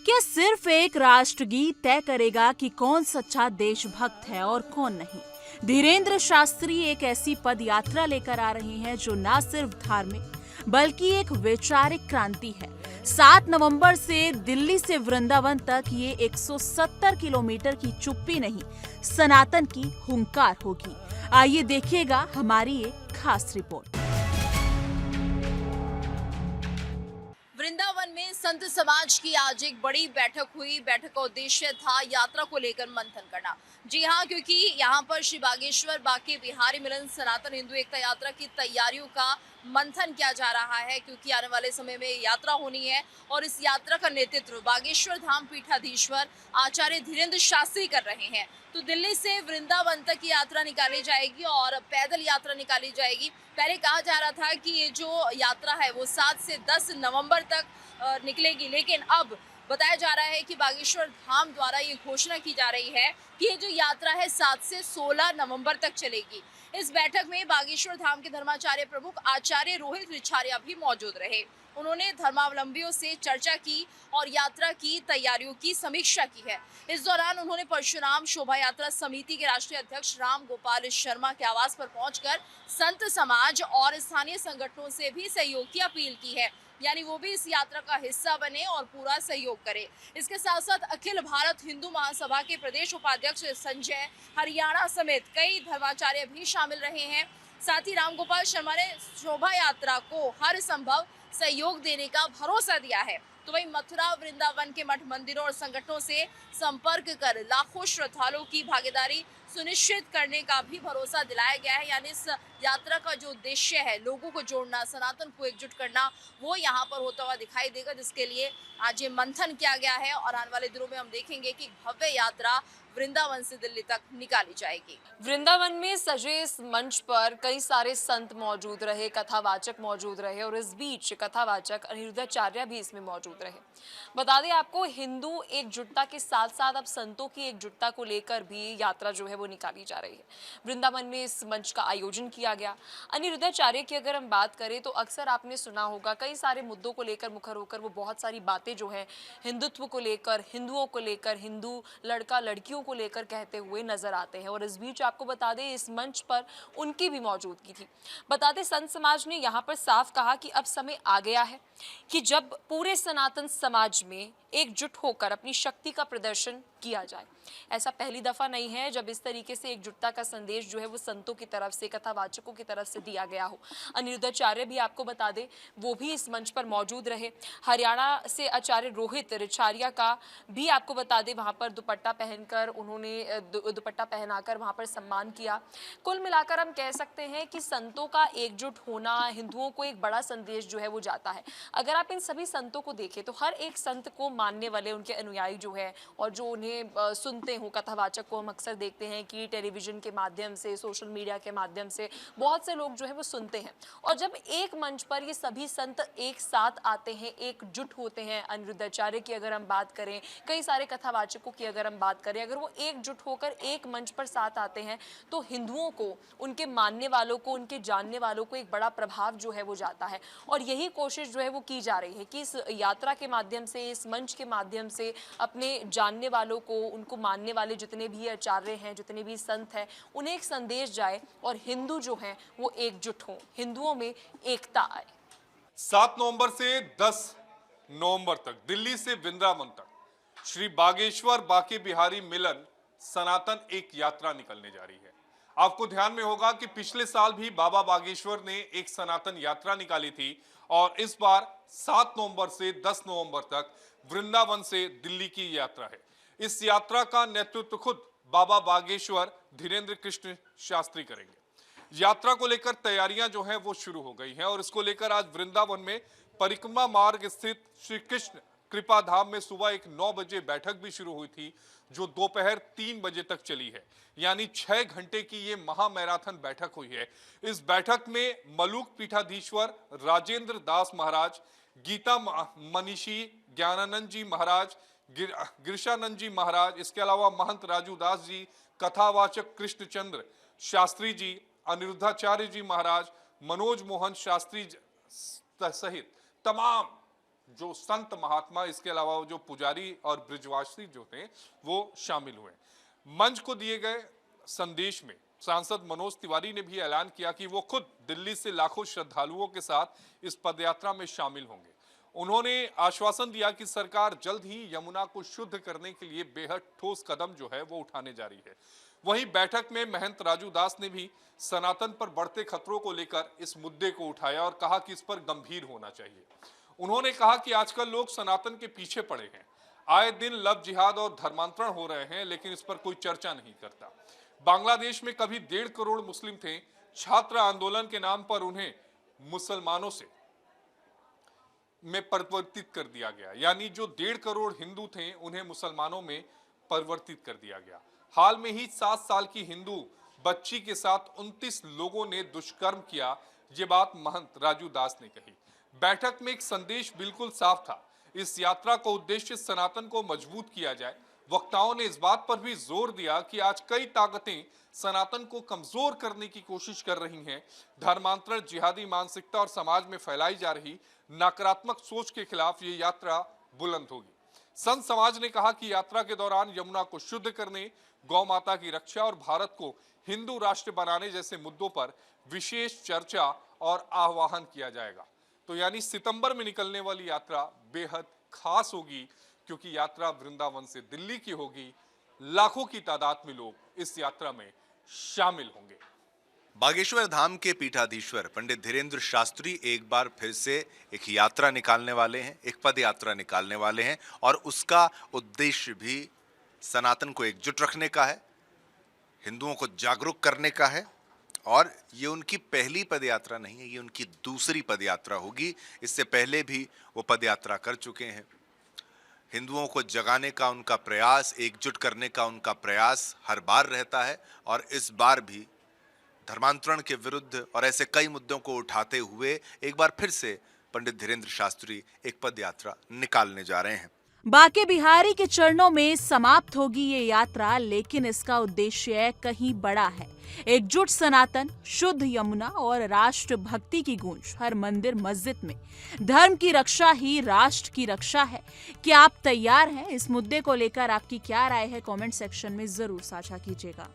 क्या सिर्फ एक राष्ट्रगीत तय करेगा कि कौन सच्चा देशभक्त है और कौन नहीं? धीरेन्द्र शास्त्री एक ऐसी पद यात्रा लेकर आ रहे हैं जो न सिर्फ धार्मिक बल्कि एक वैचारिक क्रांति है। 7 नवंबर से दिल्ली से वृंदावन तक ये 170 किलोमीटर की चुप्पी नहीं, सनातन की हुंकार होगी। आइए देखिएगा हमारी ये खास रिपोर्ट। वृंदावन में संत समाज की आज एक बड़ी बैठक हुई। बैठक का उद्देश्य था यात्रा को लेकर मंथन करना। जी हाँ, क्योंकि यहाँ पर श्री बागेश्वर बाके बिहारी मिलन सनातन हिंदू एकता यात्रा की तैयारियों का मंथन किया जा रहा है, क्योंकि आने वाले समय में यात्रा होनी है और इस यात्रा का नेतृत्व बागेश्वर धाम पीठाधीश्वर आचार्य धीरेन्द्र शास्त्री कर रहे हैं। तो दिल्ली से वृंदावन तक की यात्रा निकाली जाएगी और पैदल यात्रा निकाली जाएगी। पहले कहा जा रहा था कि ये जो यात्रा है वो 7 से 10 नवंबर तक निकलेगी, लेकिन अब बताया जा रहा है कि बागेश्वर धाम द्वारा ये घोषणा की जा रही है कि ये जो यात्रा है 7 से 16 नवंबर तक चलेगी। इस बैठक में बागेश्वर धाम के धर्माचार्य प्रमुख आचार्य रोहित रिछारिया भी मौजूद रहे। उन्होंने धर्मावलंबियों से चर्चा की और यात्रा की तैयारियों की समीक्षा की है। इस दौरान उन्होंने परशुराम शोभा यात्रा समिति के राष्ट्रीय अध्यक्ष राम गोपाल शर्मा के आवास पर पहुंचकर संत समाज और स्थानीय संगठनों से भी सहयोग की अपील की है, यानी वो भी इस यात्रा का हिस्सा बने और पूरा सहयोग करें। इसके साथ साथ अखिल भारत हिंदू महासभा के प्रदेश उपाध्यक्ष संजय हरियाणा समेत कई धर्माचार्य भी शामिल रहे हैं। साथ ही राम गोपाल शर्मा ने शोभा यात्रा को हर संभव सहयोग देने का भरोसा दिया है। तो वहीं मथुरा वृंदावन के मठ मंदिरों और संगठनों से संपर्क कर लाखों श्रद्धालुओं की भागीदारी सुनिश्चित करने का भी भरोसा दिलाया गया है। यानी इस यात्रा का जो उद्देश्य है लोगों को जोड़ना, सनातन को एकजुट करना, वो यहाँ पर होता हुआ दिखाई देगा, जिसके लिए आज ये मंथन किया गया है। और आने वाले दिनों में हम देखेंगे कि भव्य यात्रा वृंदावन से दिल्ली तक निकाली जाएगी। वृंदावन में सजे इस मंच पर कई सारे संत मौजूद रहे, कथावाचक मौजूद रहे और इस बीच कथावाचक अनिरुद्धाचार्य भी इसमें मौजूद रहे। बता दें आपको, हिंदू एकजुटता के साथ साथ अब संतों की एकजुटता को लेकर भी यात्रा जो है वो निकाली जा रही है। वृंदावन में इस मंच का आयोजन किया गया। अनिरुद्धाचार्य की अगर हम बात करें तो अक्सर आपने सुना होगा कई सारे मुद्दों को लेकर मुखर होकर वो बहुत सारी बातें जो है हिंदुत्व को लेकर, हिंदुओं को लेकर, हिंदू लड़का लड़कियों को लेकर कहते हुए नजर आते हैं। और इस बीच आपको बता दें इस मंच पर उनकी भी मौजूदगी थी। बता दें संत समाज ने यहाँ पर साफ कहा कि अब समय आ गया है कि जब पूरे सनातन समाज में एकजुट होकर अपनी शक्ति का प्रदर्शन किया जाए। ऐसा पहली दफा नहीं है जब इस तरीके से एकजुटता का संदेश जो है वो संतों की तरफ से, कथावाचकों की तरफ से दिया गया हो। अनिरुद्धाचार्य भी आपको बता दें वो भी इस मंच पर मौजूद रहे। हरियाणा से आचार्य रोहित रिछारिया का भी आपको बता दें वहां पर दुपट्टा पहनकर उन्होंने दुपट्टा पहनाकर वहां पर सम्मान किया। कुल मिलाकर हम कह सकते हैं कि संतों का एकजुट होना हिंदुओं को एक बड़ा संदेश जो है वो जाता है। अगर आप इन सभी संतों को देखें तो हर एक संत को मानने वाले उनके अनुयायी जो है और जो उन्हें सुनते हो, कथावाचक को हम अक्सर देखते हैं कि टेलीविजन के माध्यम से, सोशल मीडिया के माध्यम से बहुत से लोग जो है वो सुनते हैं। और जब एक मंच पर ये सभी संत एक साथ आते हैं, एकजुट होते हैं, अनिरुद्धाचार्य की अगर हम बात करें, कई सारे कथावाचकों की अगर हम बात करें, अगर वो एकजुट होकर एक मंच पर साथ आते हैं तो हिंदुओं को, उनके मानने वालों को, उनके जानने वालों को एक बड़ा प्रभाव जो है वो जाता है। और यही कोशिश जो है वो की जा रही है कि इस यात्रा के माध्यम से, इस मंच के माध्यम से अपने जानने वालों को, उनको मानने वाले जितने भी आचार्य हैं, जितने भी संत हैं, उन्हें एक संदेश जाए और हिंदू जो हैं वो एकजुट हों, हिंदुओं में एकता आए। 7 नवंबर से 10 नवंबर तक दिल्ली से वृंदावन तक श्री बागेश्वर बाके बिहारी मिलन सनातन एक यात्रा निकलने जा रही है। आपको ध्यान में होगा कि पिछले साल भी बाबा बागेश्वर ने एक सनातन यात्रा निकाली थी और इस बार 7 नवंबर से 10 नवंबर तक वृंदावन से दिल्ली की यात्रा है। इस यात्रा का नेतृत्व खुद बाबा बागेश्वर धीरेन्द्र कृष्ण शास्त्री करेंगे। यात्रा को लेकर तैयारियां जो हैं वो शुरू हो गई हैं और इसको लेकर आज वृंदावन में परिक्रमा मार्ग स्थित श्री कृष्ण कृपा धाम में सुबह एक 9 बजे बैठक भी शुरू हुई थी, जो दोपहर 3 बजे तक चली है। यानी 6 घंटे की ये महा मैराथन बैठक हुई है। इस बैठक में मलुक पीठाधीश्वर राजेंद्र दास महाराज, गीता मनीषी ज्ञानानंद जी महाराज, गिरशानंद जी महाराज, इसके अलावा महंत राजू दास जी, कथावाचक कृष्णचंद्र शास्त्री जी, अनिरुद्धाचार्य जी महाराज, मनोज मोहन शास्त्री सहित तमाम जो संत महात्मा, इसके अलावा जो पुजारी और ब्रिजवासी जो थे वो शामिल हुए। मंच को दिए गए संदेश में सांसद मनोज तिवारी ने भी ऐलान किया कि वो खुद दिल्ली से लाखों श्रद्धालुओं के साथ इस पदयात्रा में शामिल होंगे। उन्होंने आश्वासन दिया कि सरकार जल्द ही यमुना को शुद्ध करने के लिए बेहद ठोस कदम जो है वो उठाने जा रही है। वहीं बैठक में महंत राजू दास ने भी सनातन पर बढ़ते खतरों को लेकर इस मुद्दे को उठाया और कहा कि इस पर गंभीर होना चाहिए। उन्होंने कहा कि आजकल लोग सनातन के पीछे पड़े हैं, आए दिन लव जिहाद और धर्मांतरण हो रहे हैं, लेकिन इस पर कोई चर्चा नहीं करता। बांग्लादेश में कभी 1.5 करोड़ मुस्लिम थे, छात्र आंदोलन के नाम पर उन्हें मुसलमानों से में परिवर्तित कर दिया गया, यानी जो 1.5 करोड़ हिंदू थे उन्हें मुसलमानों में परिवर्तित कर दिया गया। हाल में ही 7 साल की हिंदू बच्ची के साथ 29 लोगों ने दुष्कर्म किया, ये बात महंत राजू दास ने कही। बैठक में एक संदेश बिल्कुल साफ था, इस यात्रा का उद्देश्य सनातन को मजबूत किया जाए। वक्ताओं ने इस बात पर भी जोर दिया कि आज कई ताकतें सनातन को कमजोर करने की कोशिश कर रही हैं। धर्मांतरण, जिहादी मानसिकता और समाज में फैलाई जा रही नकारात्मक सोच के खिलाफ ये यात्रा बुलंद होगी। संत समाज ने कहा कि यात्रा के दौरान यमुना को शुद्ध करने, गौ माता की रक्षा और भारत को हिंदू राष्ट्र बनाने जैसे मुद्दों पर विशेष चर्चा और आह्वान किया जाएगा। तो यानी सितंबर में निकलने वाली यात्रा बेहद खास होगी, क्योंकि यात्रा वृंदावन से दिल्ली की होगी। लाखों की तादाद में लोग इस यात्रा में शामिल होंगे। बागेश्वर धाम के पीठाधीश्वर पंडित धीरेंद्र शास्त्री एक बार फिर से एक यात्रा निकालने वाले हैं, एक पद यात्रा निकालने वाले हैं, और उसका उद्देश्य भी सनातन को एकजुट रखने का है, हिंदुओं को जागरूक करने का है। और ये उनकी पहली पदयात्रा नहीं है, ये उनकी दूसरी पदयात्रा होगी। इससे पहले भी वो पदयात्रा कर चुके हैं। हिंदुओं को जगाने का उनका प्रयास, एकजुट करने का उनका प्रयास हर बार रहता है, और इस बार भी धर्मांतरण के विरुद्ध और ऐसे कई मुद्दों को उठाते हुए एक बार फिर से पंडित धीरेंद्र शास्त्री एक पदयात्रा निकालने जा रहे हैं। बाके बिहारी के चरणों में समाप्त होगी ये यात्रा, लेकिन इसका उद्देश्य कहीं बड़ा है। एकजुट सनातन, शुद्ध यमुना और राष्ट्र भक्ति की गूंज हर मंदिर मस्जिद में। धर्म की रक्षा ही राष्ट्र की रक्षा है। क्या आप तैयार हैं? इस मुद्दे को लेकर आपकी क्या राय है? कमेंट सेक्शन में जरूर साझा कीजिएगा।